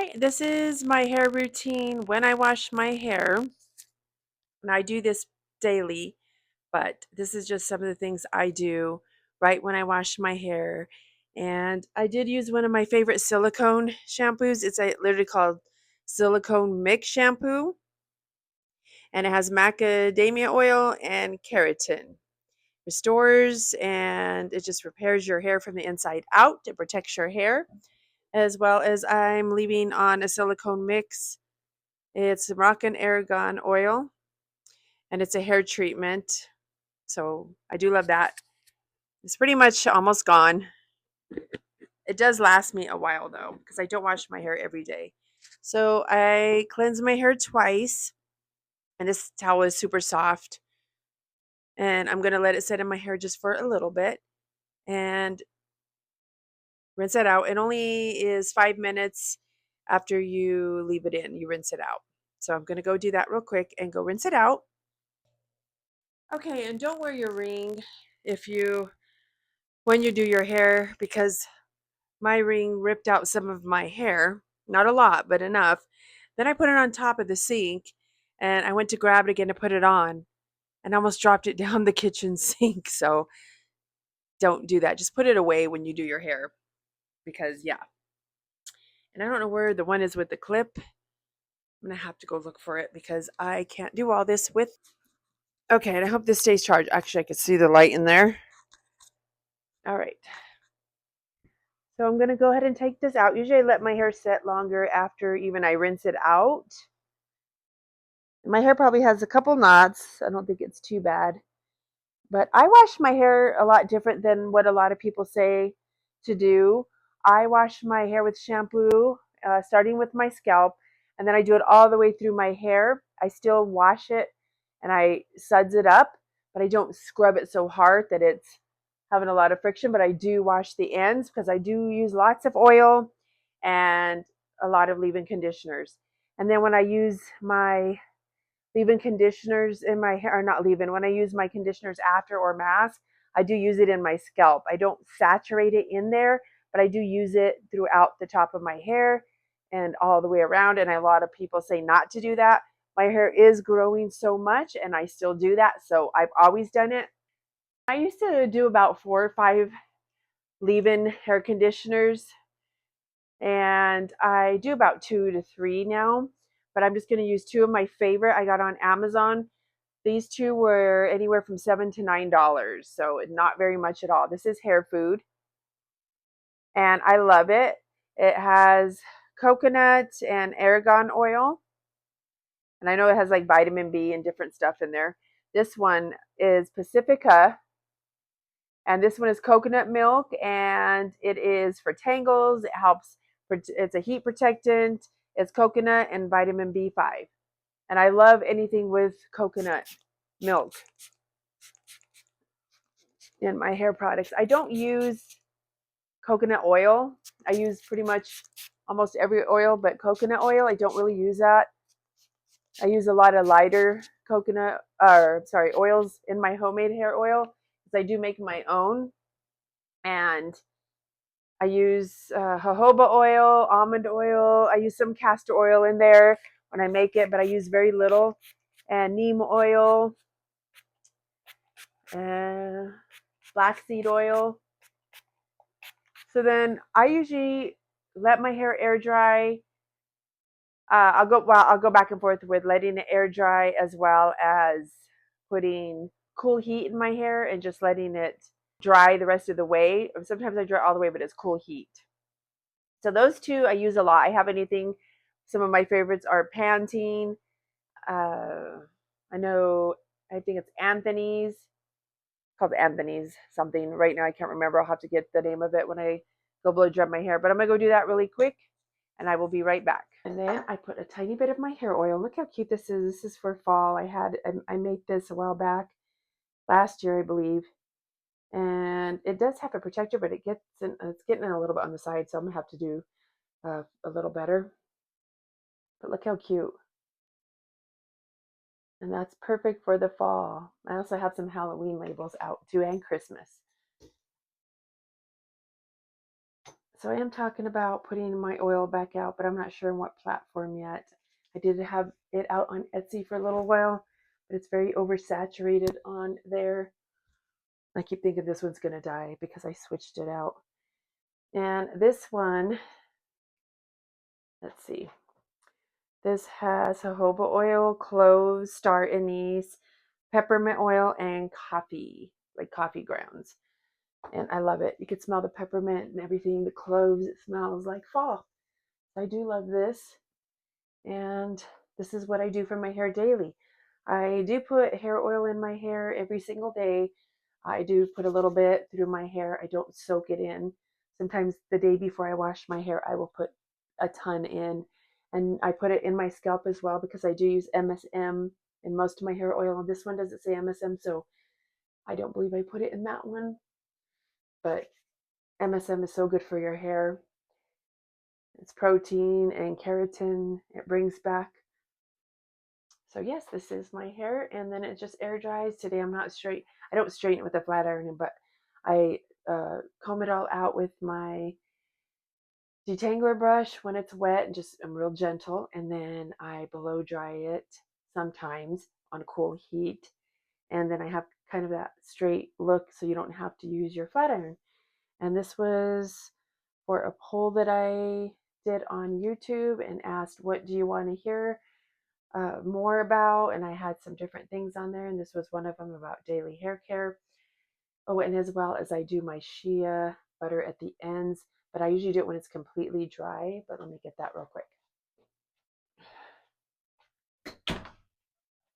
Hi, this is my hair routine when I wash my hair. And I do this daily, but this is just some of the things I do right when I wash my hair. And I did use one of my favorite silicone shampoos. Literally called silicone mix shampoo, and it has macadamia oil and keratin. Restores and it just repairs your hair from the inside out. It protects your hair, as well as I'm leaving on a silicone mix. It's Moroccan argan oil, and it's a hair treatment. So I do love that. It's pretty much almost gone. It does last me a while though, because I don't wash my hair every day. So I cleanse my hair twice, and this towel is super soft. And I'm going to let it sit in my hair just for a little bit and rinse it out. It only is 5 minutes after you leave it in, you rinse it out. So I'm going to go do that real quick and go rinse it out. Okay, and don't wear your ring if you when you do your hair, because my ring ripped out some of my hair. Not a lot, but enough. Then I put it on top of the sink, and I went to grab it again to put it on and almost dropped it down the kitchen sink. So don't do that. Just put it away when you do your hair, because yeah. And I don't know where the one is with the clip. I'm going to have to go look for it because I can't do all this with. Okay, and I hope this stays charged. Actually, I can see the light in there. All right. So I'm going to go ahead and take this out. Usually I let my hair set longer after even I rinse it out. My hair probably has a couple knots. I don't think it's too bad. But I wash my hair a lot different than what a lot of people say to do. I wash my hair with shampoo, starting with my scalp, and then I do it all the way through my hair. I still wash it and I suds it up, but I don't scrub it so hard that it's having a lot of friction. But I do wash the ends because I do use lots of oil and a lot of leave-in conditioners. And then when I use my leave-in conditioners in my hair, or not leave-in, when I use my conditioners after or mask, I do use it in my scalp. I don't saturate it in there, but I do use it throughout the top of my hair and all the way around. And a lot of people say not to do that. My hair is growing so much and I still do that. So I've always done it. I used to do about 4 or 5 leave-in hair conditioners, and I do about 2 to 3 now, but I'm just going to use two of my favorite I got on Amazon. These two were anywhere from $7 to $9, so not very much at all. This is hair food, and I love it. It has coconut and argan oil, and I know it has like vitamin B and different stuff in there. This one is Pacifica, and this one is coconut milk, and it is for tangles. It helps. It's a heat protectant. It's coconut and vitamin B5, and I love anything with coconut milk in my hair products. I don't use coconut oil. I use pretty much almost every oil, but coconut oil, I don't really use that. I use a lot of lighter oils in my homemade hair oil, because I do make my own. And I use jojoba oil, almond oil. I use some castor oil in there when I make it, but I use very little. And neem oil, and flaxseed oil. So then I usually let my hair air dry. I'll go back and forth with letting it air dry, as well as putting cool heat in my hair and just letting it dry the rest of the way. Sometimes I dry all the way, but it's cool heat. So those two I use a lot. I have anything. Some of my favorites are Pantene. Uh, I know. I think it's Anthony's. Called Anthony's something. Right now I can't remember. I'll have to get the name of it when I go blow dry my hair. But I'm gonna go do that really quick, and I will be right back. And then I put a tiny bit of my hair oil. Look how cute this is. This is for fall. I made this a while back, last year I believe, and it does have a protector, but it's getting in a little bit on the side, so I'm gonna have to do a little better. But look how cute. And that's perfect for the fall. I also have some Halloween labels out too, and Christmas. So I am talking about putting my oil back out, but I'm not sure on what platform yet. I did have it out on Etsy for a little while, but it's very oversaturated on there. I keep thinking this one's going to die because I switched it out. And this one, let's see. This has jojoba oil, cloves, star anise, peppermint oil, and coffee, like coffee grounds. And I love it. You can smell the peppermint and everything, the cloves. It smells like fall. I do love this. And this is what I do for my hair daily. I do put hair oil in my hair every single day. I do put a little bit through my hair. I don't soak it in. Sometimes the day before I wash my hair, I will put a ton in. And I put it in my scalp as well because I do use MSM in most of my hair oil. And this one doesn't say MSM, so I don't believe I put it in that one. But MSM is so good for your hair. It's protein and keratin. It brings back. So yes, this is my hair, and then it just air dries. Today I'm not straight. I don't straighten it with a flat iron, but I comb it all out with my detangler brush when it's wet, and just I'm real gentle, and then I blow dry it sometimes on cool heat, and then I have kind of that straight look, so you don't have to use your flat iron. And this was for a poll that I did on YouTube and asked, what do you want to hear more about? And I had some different things on there, and this was one of them about daily hair care. Oh, and as well as I do my shea butter at the ends, but I usually do it when it's completely dry. But let me get that real quick.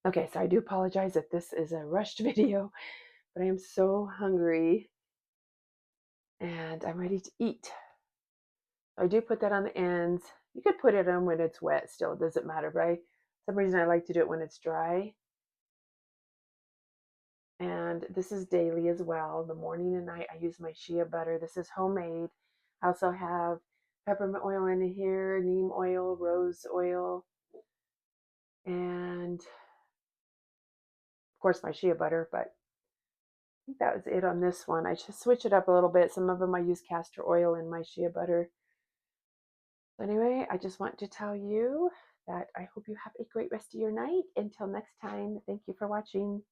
Okay, so I do apologize if this is a rushed video, but I am so hungry and I'm ready to eat. I do put that on the ends. You could put it on when it's wet still, it doesn't matter, but for some reason I like to do it when it's dry. And this is daily as well. The morning and night I use my shea butter. This is homemade. I also have peppermint oil in here, neem oil, rose oil, and of course my shea butter. But I think that was it on this one. I just switch it up a little bit. Some of them I use castor oil in my shea butter. So anyway, I just want to tell you that I hope you have a great rest of your night. Until next time, thank you for watching.